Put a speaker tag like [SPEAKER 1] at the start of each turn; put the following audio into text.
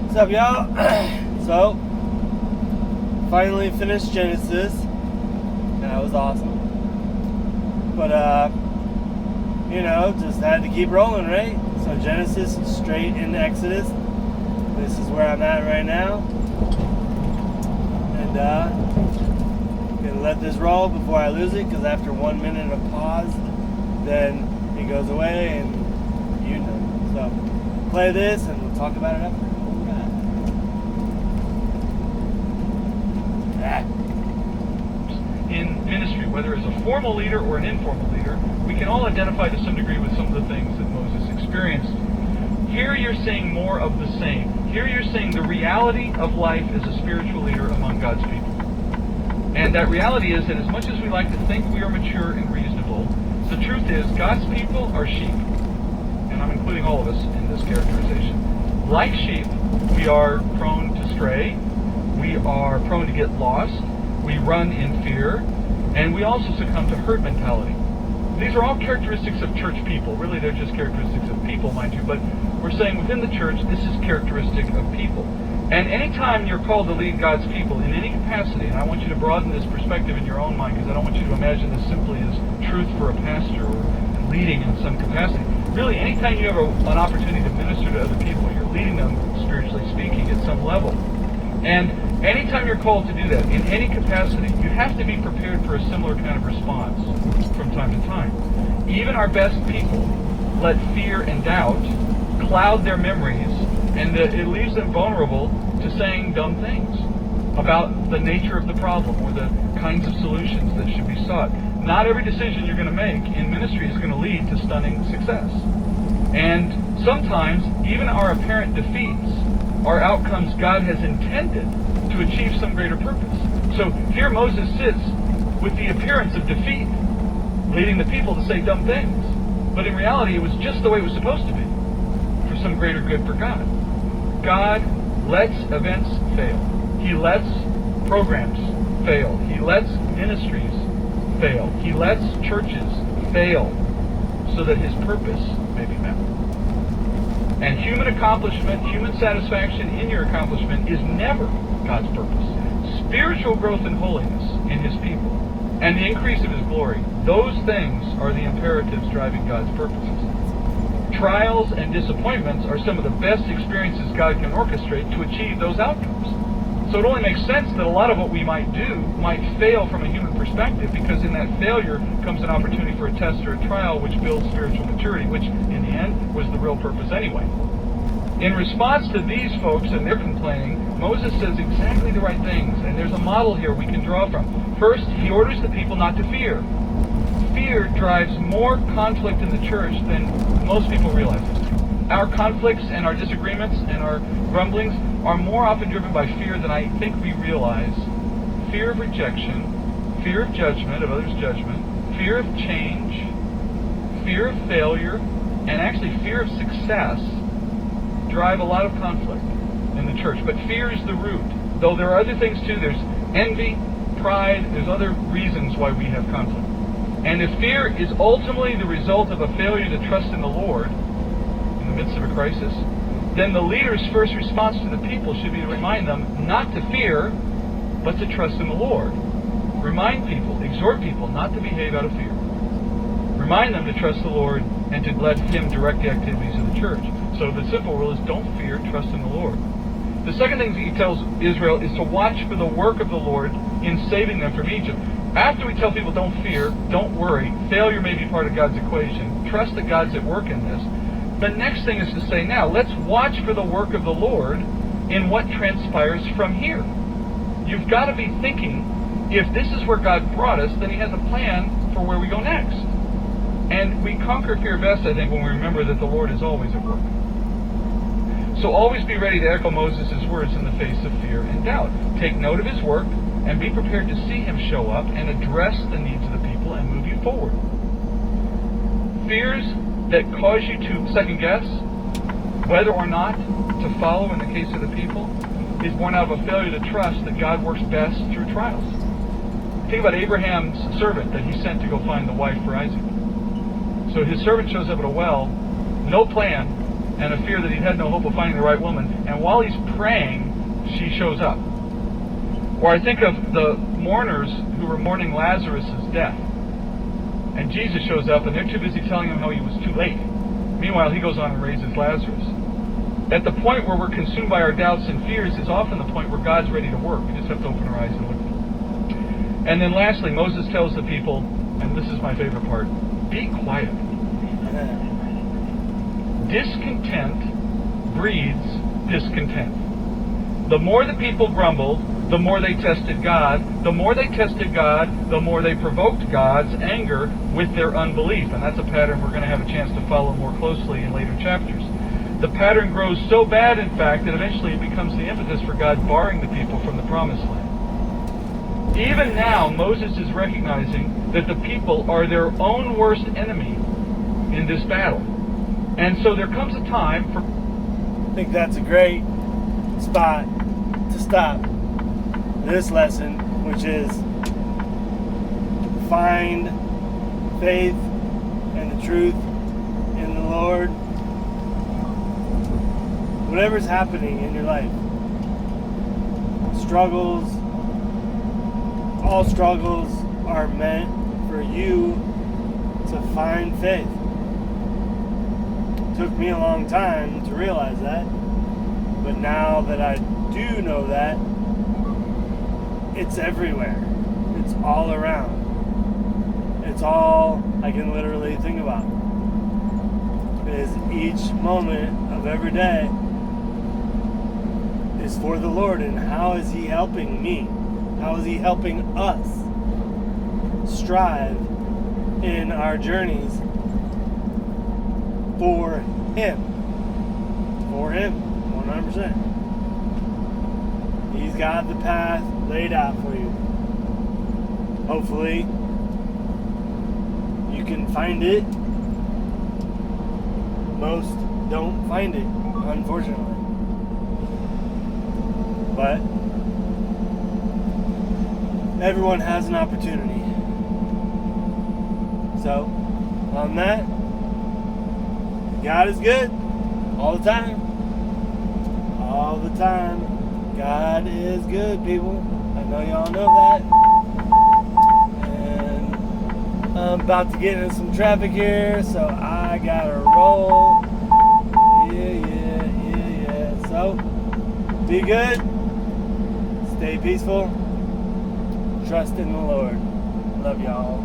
[SPEAKER 1] What's up, y'all? So, finally finished Genesis. That was awesome. But, just had to keep rolling, right? So Genesis straight into Exodus. This is where I'm at right now. And, gonna let this roll before I lose it, because after 1 minute of pause, then it goes away and So, play this and we'll talk about it after.
[SPEAKER 2] In ministry, whether as a formal leader or an informal leader, we can all identify to some degree with some of the things that Moses experienced. Here you're seeing more of the same. Here you're seeing the reality of life as a spiritual leader among God's people. And that reality is that as much as we like to think we are mature and reasonable, the truth is God's people are sheep. And I'm including all of us in this characterization. Like sheep, we are prone to stray. We are prone to get lost. We run in fear, and we also succumb to herd mentality. These are all characteristics of church people. Really, they're just characteristics of people, mind you, but we're saying within the church, this is characteristic of people. And anytime you're called to lead God's people in any capacity, and I want you to broaden this perspective in your own mind, because I don't want you to imagine this simply as truth for a pastor or leading in some capacity. Really, anytime you have an opportunity to minister to other people, you're leading them, spiritually speaking, at some level. And anytime you're called to do that, in any capacity, you have to be prepared for a similar kind of response from time to time. Even our best people let fear and doubt cloud their memories, and it leaves them vulnerable to saying dumb things about the nature of the problem or the kinds of solutions that should be sought. Not every decision you're going to make in ministry is going to lead to stunning success. And sometimes, even our apparent defeats are outcomes God has intended to achieve some greater purpose. So here Moses sits with the appearance of defeat, leading the people to say dumb things. But in reality, it was just the way it was supposed to be, for some greater good for God. God lets events fail. He lets programs fail. He lets ministries fail. He lets churches fail so that His purpose may be met. And human accomplishment, human satisfaction in your accomplishment is never God's purpose. Spiritual growth and holiness in His people and the increase of His glory, those things are the imperatives driving God's purposes. Trials and disappointments are some of the best experiences God can orchestrate to achieve those outcomes. So it only makes sense that a lot of what we might do might fail from a human perspective, because in that failure comes an opportunity for a test or a trial which builds spiritual maturity, which in the end was the real purpose anyway. In response to these folks and their complaining, Moses says exactly the right things, and there's a model here we can draw from. First, he orders the people not to fear. Fear drives more conflict in the church than most people realize. Our conflicts and our disagreements and our grumblings are more often driven by fear than I think we realize. Fear of rejection, fear of judgment, of others' judgment, fear of change, fear of failure, and actually fear of success drive a lot of conflict in the church. But fear is the root. Though there are other things too. There's envy, pride, there's other reasons why we have conflict. And if fear is ultimately the result of a failure to trust in the Lord in the midst of a crisis, then the leader's first response to the people should be to remind them not to fear, but to trust in the Lord. Remind people, exhort people not to behave out of fear. Remind them to trust the Lord and to let Him direct the activities of the church. So the simple rule is don't fear, trust in the Lord. The second thing that He tells Israel is to watch for the work of the Lord in saving them from Egypt. After we tell people don't fear, don't worry, failure may be part of God's equation, trust that God's at work in this, the next thing is to say, now, let's watch for the work of the Lord in what transpires from here. You've got to be thinking, if this is where God brought us, then He has a plan for where we go next. And we conquer fear best, I think, when we remember that the Lord is always at work. So always be ready to echo Moses' words in the face of fear and doubt. Take note of His work and be prepared to see Him show up and address the needs of the people and move you forward. Fears that cause you to second guess whether or not to follow in the case of the people is born out of a failure to trust that God works best through trials. Think about Abraham's servant that he sent to go find the wife for Isaac. So his servant shows up at a well, no plan, and a fear that he had no hope of finding the right woman. And while he's praying, she shows up. Or I think of the mourners who were mourning Lazarus' death. And Jesus shows up, and they're too busy telling him how he was too late. Meanwhile, he goes on and raises Lazarus. At the point where we're consumed by our doubts and fears is often the point where God's ready to work. We just have to open our eyes and look. And then lastly, Moses tells the people, and this is my favorite part, be quiet. Discontent breeds discontent. The more the people grumbled, the more they tested God. The more they tested God, the more they provoked God's anger with their unbelief. And that's a pattern we're going to have a chance to follow more closely in later chapters. The pattern grows so bad, in fact, that eventually it becomes the impetus for God barring the people from the promised land. Even now, Moses is recognizing that the people are their own worst enemy in this battle. And so there comes a time for...
[SPEAKER 1] I think that's a great spot to stop this lesson, which is find faith and the truth in the Lord. Whatever's happening in your life, struggles, all struggles are meant for you to find faith. It took me a long time to realize that, but now that I do know that, it's everywhere. It's all around. It's all I can literally think about. Is each moment of every day is for the Lord, and how is He helping me? How is He helping us strive in our journeys for Him? For Him, 100%. He's got the path laid out for you. Hopefully, you can find it. Most don't find it, unfortunately. But everyone has an opportunity. So, on that, God is good all the time. All the time. God is good, people. I know y'all know that. And I'm about to get into some traffic here, so I gotta roll. Yeah. So, be good. Stay peaceful. Trust in the Lord. Love y'all.